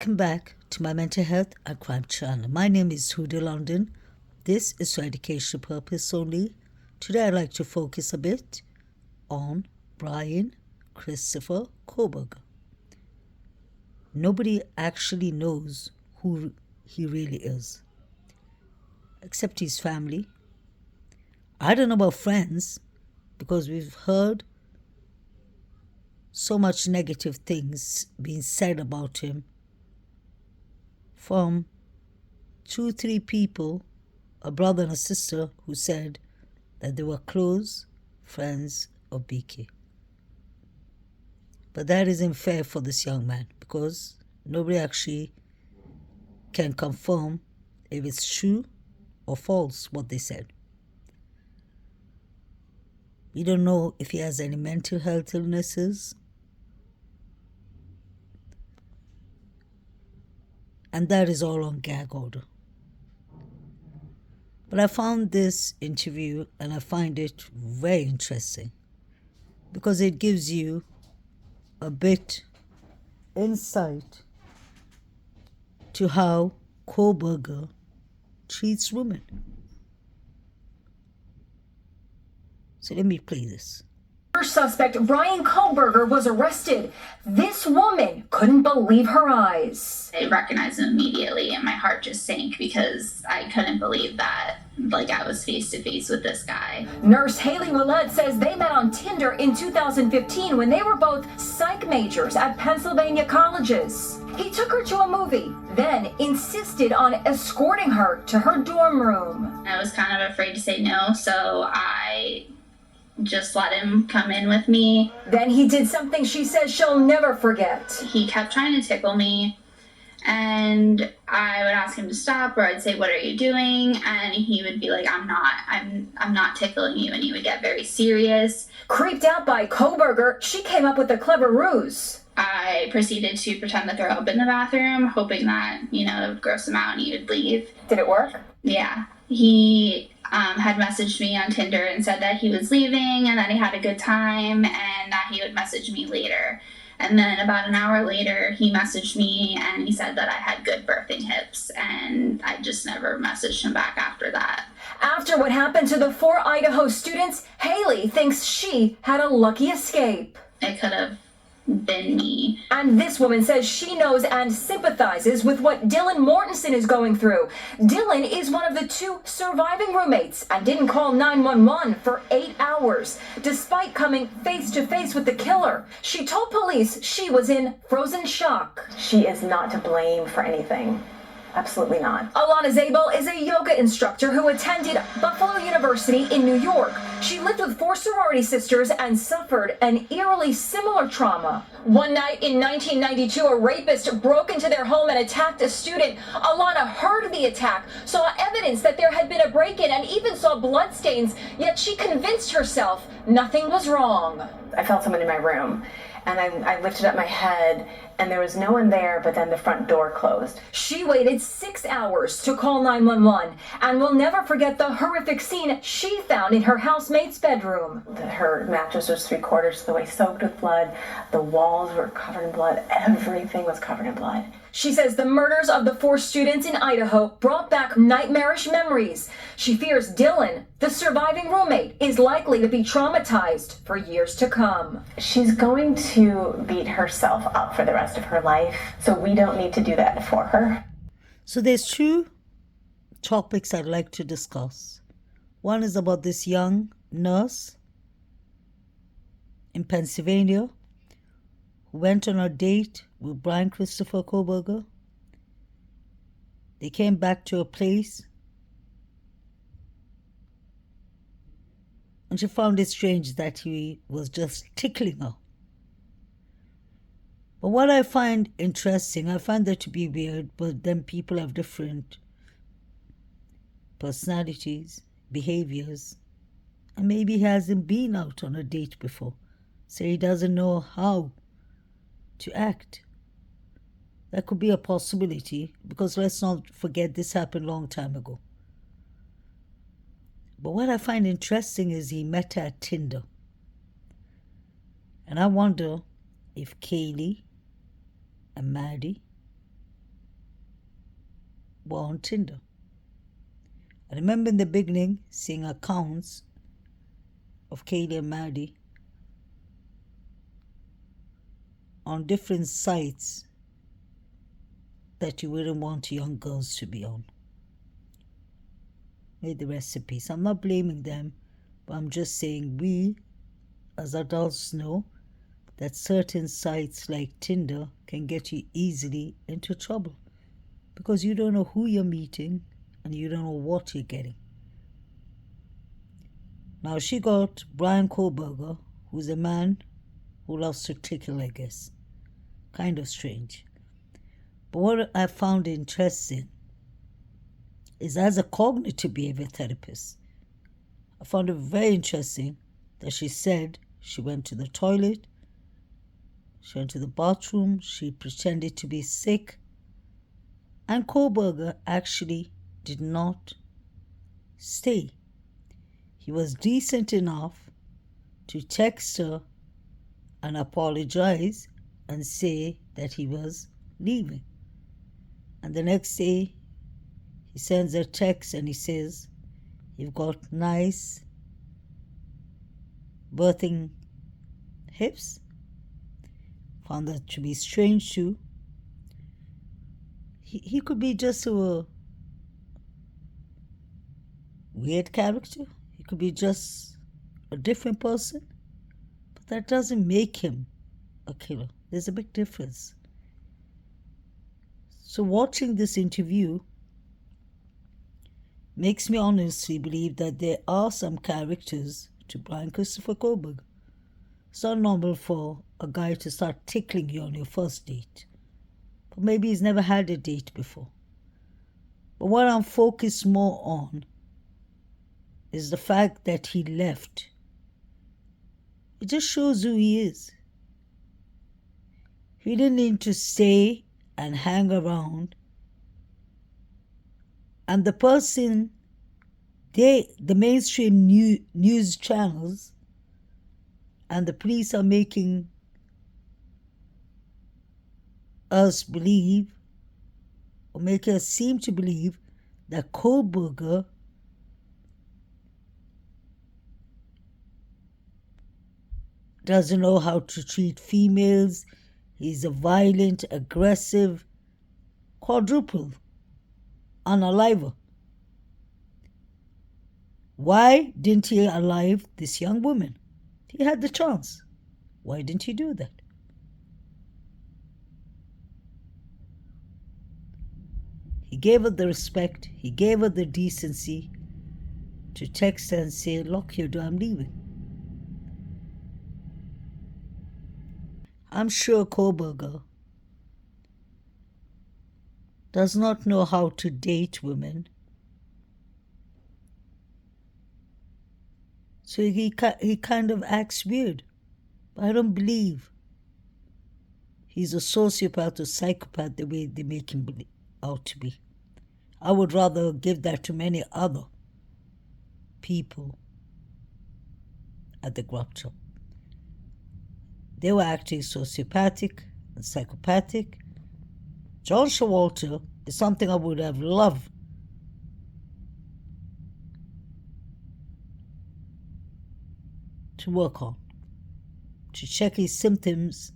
Welcome back to my mental health and crime channel. My name is Huda London. This is for educational purpose only. Today I'd like to focus a bit on Brian Christopher Koberger. Nobody actually knows who he really is, except his family. I don't know about friends, because we've heard so much negative things being said about him from 2-3 people, a brother and a sister, who said that they were close friends of BK. But that isn't fair for this young man, because nobody actually can confirm if it's true or false what they said. We don't know if he has any mental health illnesses. And that is all on gag order. But I found this interview and I find it very interesting because it gives you a bit insight to how Koberger treats women. So let me play this. First suspect, Brian Koberger, was arrested. This woman couldn't believe her eyes. I recognized him immediately and my heart just sank because I couldn't believe that, I was face to face with this guy. Nurse Haley Willett says they met on Tinder in 2015 when they were both psych majors at Pennsylvania colleges. He took her to a movie, then insisted on escorting her to her dorm room. I was kind of afraid to say no, so I just let him come in with me. Then he did something she says she'll never forget. He kept trying to tickle me, and I would ask him to stop, or I'd say, "What are you doing?" And he would be like, I'm not tickling you," and he would get very serious. Creeped out by Koberger, she came up with a clever ruse. I proceeded to pretend to throw up in the bathroom, hoping that, it would gross him out and he would leave. Did it work? Yeah. He had messaged me on Tinder and said that he was leaving and that he had a good time and that he would message me later. And then about an hour later, he messaged me and he said that I had good birthing hips, and I just never messaged him back after that. After what happened to the 4 Idaho students, Haley thinks she had a lucky escape. It could have been me. And this woman says she knows and sympathizes with what Dylan Mortensen is going through. Dylan is one of the 2 surviving roommates and didn't call 911 for 8 hours, despite coming face to face with the killer. She told police she was in frozen shock. She is not to blame for anything. Absolutely not. Alana Zabel is a yoga instructor who attended Buffalo University in New York. She lived with 4 sorority sisters and suffered an eerily similar trauma. One night in 1992, a rapist broke into their home and attacked a student. Alana heard the attack, saw evidence that there had been a break-in, and even saw bloodstains, yet she convinced herself nothing was wrong. I felt someone in my room, and I lifted up my head, and there was no one there, but then the front door closed. She waited 6 hours to call 911 and will never forget the horrific scene she found in her housemate's bedroom. Her mattress was 3/4 of the way soaked with blood. The walls were covered in blood. Everything was covered in blood. She says the murders of the 4 students in Idaho brought back nightmarish memories. She fears Dylan, the surviving roommate, is likely to be traumatized for years to come. She's going to beat herself up for the rest of her life, so we don't need to do that for her. So there's 2 topics I'd like to discuss. One is about this young nurse in Pennsylvania who went on a date with Brian Christopher Koberger. They came back to a place and she found it strange that he was just tickling her. But what I find interesting, I find that to be weird, but then people have different personalities, behaviors, and maybe he hasn't been out on a date before, so he doesn't know how to act. That could be a possibility, because let's not forget this happened a long time ago. But what I find interesting is he met her at Tinder. And I wonder if Kaylee and Maddie were on Tinder. I remember in the beginning seeing accounts of Kaylee and Maddie on different sites that you wouldn't want young girls to be on. Made the recipes. I'm not blaming them, but I'm just saying we as adults know that certain sites like Tinder can get you easily into trouble because you don't know who you're meeting and you don't know what you're getting. Now she got Brian Kohlberger, who's a man who loves to tickle, I guess. Kind of strange. But what I found interesting is, as a cognitive behavior therapist, I found it very interesting that she said she went to the toilet, she went to the bathroom, she pretended to be sick, and Kohlberger actually did not stay. He was decent enough to text her and apologize and say that he was leaving. And the next day, he sends a text and he says, "You've got nice birthing hips." Found that to be strange too. He could be just a weird character. He could be just a different person. But that doesn't make him a killer. There's a big difference. So watching this interview makes me honestly believe that there are some characters to Brian Christopher Kohlberg. It's not normal for a guy to start tickling you on your first date. But maybe he's never had a date before. But what I'm focused more on is the fact that he left. It just shows who he is. He didn't need to stay and hang around. And the person, the mainstream news channels and the police are making us believe, or make us seem to believe, that Kohlberger doesn't know how to treat females. He's a violent, aggressive, quadruple unaliver. Why didn't he alive this young woman? He had the chance. Why didn't he do that? He gave her the respect, he gave her the decency to text her and say, "Lock your door, I'm leaving." I'm sure Kohlberger does not know how to date women. So he kind of acts weird. But I don't believe he's a sociopath or psychopath the way they make him out to be. I would rather give that to many other people at the grub shop. They were acting sociopathic and psychopathic. John Showalter is something I would have loved to work on, to check his symptoms